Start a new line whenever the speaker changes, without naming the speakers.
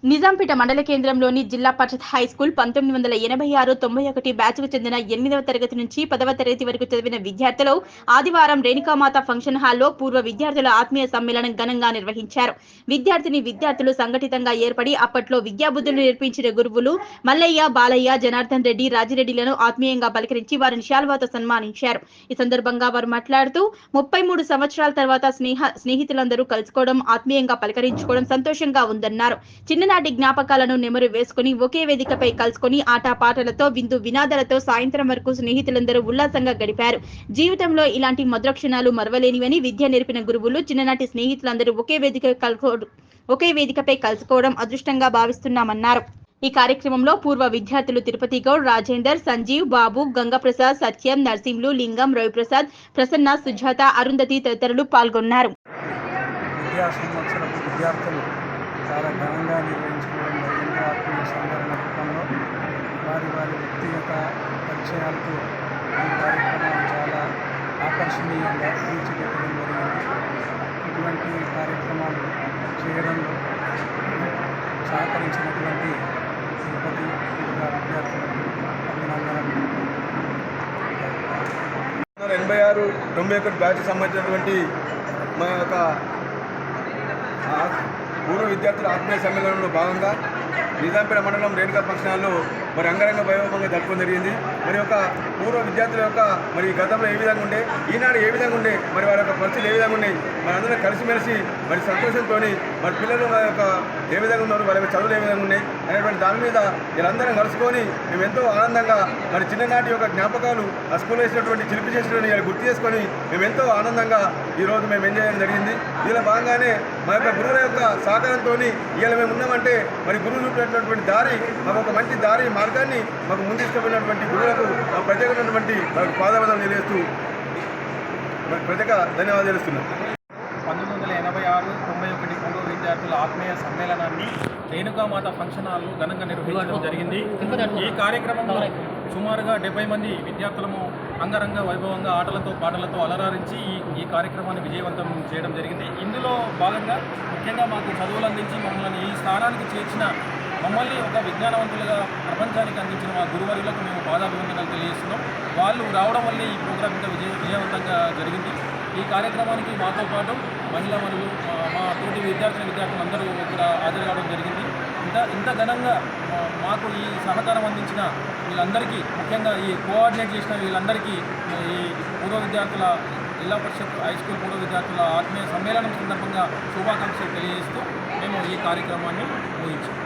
నిజాంపేట మండల కేంద్రంలోని జిల్లా పరిషత్ హైస్కూల్ 1986-91 బ్యాచ్కు చెందిన 8వ తరగతి నుంచి 10వ తరగతి వరకు చదివిన విద్యార్థులు ఆదివారం రేణుకామాత ఫంక్షన్ హాల్లో పూర్వ విద్యార్థుల ఆత్మీయ సమ్మేళనం ఘనంగా నిర్వహించారు. విద్యార్థులు సంఘటితంగా ఏర్పడి అప్పట్లో విద్యాబుద్ధులు నేర్పించిన గురువులు మల్లయ్య, బాలయ్య, జనార్దన్ రెడ్డి, రాజిరెడ్డిలను ఆత్మీయంగా పలకరించి వారిని శాల్వాతో సన్మానించారు. ఈ సందర్భంగా వారు మాట్లాడుతూ 33 సంవత్సరాల తర్వాత స్నేహితులందరూ కలుసుకోవడం, ఆత్మీయంగా పలకరించుకోవడం సంతోషంగా ఉందన్నారు. చిన్ననాటి జ్ఞాపకాలను నెమరు వేసుకుని ఒకే వేదికపై కలుసుకొని ఆటపాటలతో విందు వినాదాలతో సాయంత్రం వరకు స్నేహితులందరూ ఉల్లాసంగా గడిపారు. జీవితంలో ఇలాంటి మధుర క్షణాలు మరవలేనివని విద్య నేర్పిన గురువులు చిన్ననాటి స్నేహితులందరూ ఒకే వేదికపై కలుసుకోవడం అదృష్టంగా భావిస్తున్నామన్నారు. ఈ కార్యక్రమంలో పూర్వ విద్యార్థులు తిరుపతి గౌడ్, రాజేందర్, సంజీవ్, బాబు, గంగప్రసాద్, సత్యం, నర్సింహులు, లింగం, రవిప్రసాద్, ప్రసన్న, సుజాత, అరుంధతి తదితరులు పాల్గొన్నారు.
చాలా ఘనంగా నిర్వహించుకోవడం జరిగింది. ఆత్మీయ సమ్మేళన రూపంలో వారి వ్యక్తిగత పరిచయాలతో ఈ కార్యక్రమాన్ని చాలా ఆకర్షణీయంగా తీర్చిదిద్దడం జరిగింది. ఇటువంటి కార్యక్రమాలు చేయడంలో సహకరించినటువంటి తిరుపతి విద్యార్థులకు అభినందనలు.
86-91 బ్యాచ్కి సంబంధించినటువంటి మా యొక్క పూర్వ విద్యార్థుల ఆత్మీయ సమ్మేళనంలో భాగంగా నిజాంపేట మండలం రేణుకా ఫంక్షన్ హాల్లో మరి అంగరంగ వైభవంగా జరుపుకోవడం జరిగింది. మరి యొక్క పూర్వ విద్యార్థుల యొక్క మరి గతంలో ఏ విధంగా ఉండే, ఈనాడు ఏ విధంగా ఉండే, మరి వారి యొక్క పరిస్థితులు ఏ విధంగా ఉన్నాయి, మరి అందరం కలిసిమెలిసి మరి సంతోషంతో మరి పిల్లలు వారి యొక్క ఏ విధంగా ఉన్నారు, వారి యొక్క చదువులు ఏ విధంగా ఉన్నాయి అనేటువంటి దాని మీద వీళ్ళందరం కలుసుకొని మేము ఎంతో ఆనందంగా మరి చిన్ననాటి యొక్క జ్ఞాపకాలు ఆ స్కూల్లో వేసినటువంటి చిలిపి చేసినటువంటి ఇలా గుర్తు చేసుకొని మేము ఎంతో ఆనందంగా ఈరోజు మేము ఎంజాయ్ చేయడం జరిగింది. దీనిలో భాగంగానే మా యొక్క గురువుల యొక్క సహకారంతో ఇవాళ మేము ఉన్నామంటే మరి గురువులు చూపినటువంటి దారి, మాకు ఒక మంచి దారి మార్గాన్ని మాకు ముందు తీసుకుపోయినటువంటి గురువులకు మా ప్రత్యేకమైనటువంటి పాదవందనం తెలియజేస్తూ ప్రత్యేక ధన్యవాదాలు తెలుస్తున్నాం.
1986-91 పూర్వ విద్యార్థుల ఆత్మీయ సమ్మేళనాన్ని రేణుకామాత ఫంక్షన్ హాల్లో ఘనంగా నిర్వహించడం జరిగింది. ఈ కార్యక్రమంలో సుమారుగా 70 మంది విద్యార్థులము అంగరంగ వైభవంగా ఆటలతో పాటలతో అలరారించి ఈ కార్యక్రమాన్ని విజయవంతం చేయడం జరిగింది. ఇందులో భాగంగా ముఖ్యంగా మాకు చదువులు అందించి మమ్మల్ని ఈ స్థానానికి చేర్చిన మమ్మల్ని ఒక విజ్ఞానవంతులుగా ప్రపంచానికి అందించిన మా గురువర్యులకు మేము పాదాభివందనాలు తెలియజేస్తున్నాం. వాళ్ళు రావడం వల్లే ఈ ప్రోగ్రాం ఇంత విజయవంతంగా జరిగింది. ఈ కార్యక్రమానికి మాతో పాటు మహిళా మరియు మా తోటి విద్యార్థులు అందరూ ఇక్కడ హాజరు కావడం జరిగింది. ఇంత ఘనంగా మాకు ఈ సహకారం అందించిన వీళ్ళందరికీ, ముఖ్యంగా ఈ కోఆర్డినేట్ చేసిన వీళ్ళందరికీ ఈ పూర్వ విద్యార్థుల జిల్లా పరిషత్ హై స్కూల్ పూర్వ విద్యార్థుల ఆత్మీయ సమ్మేళనం సందర్భంగా శుభాకాంక్షలు తెలియజేస్తూ మేము ఈ కార్యక్రమాన్ని ముగించాం.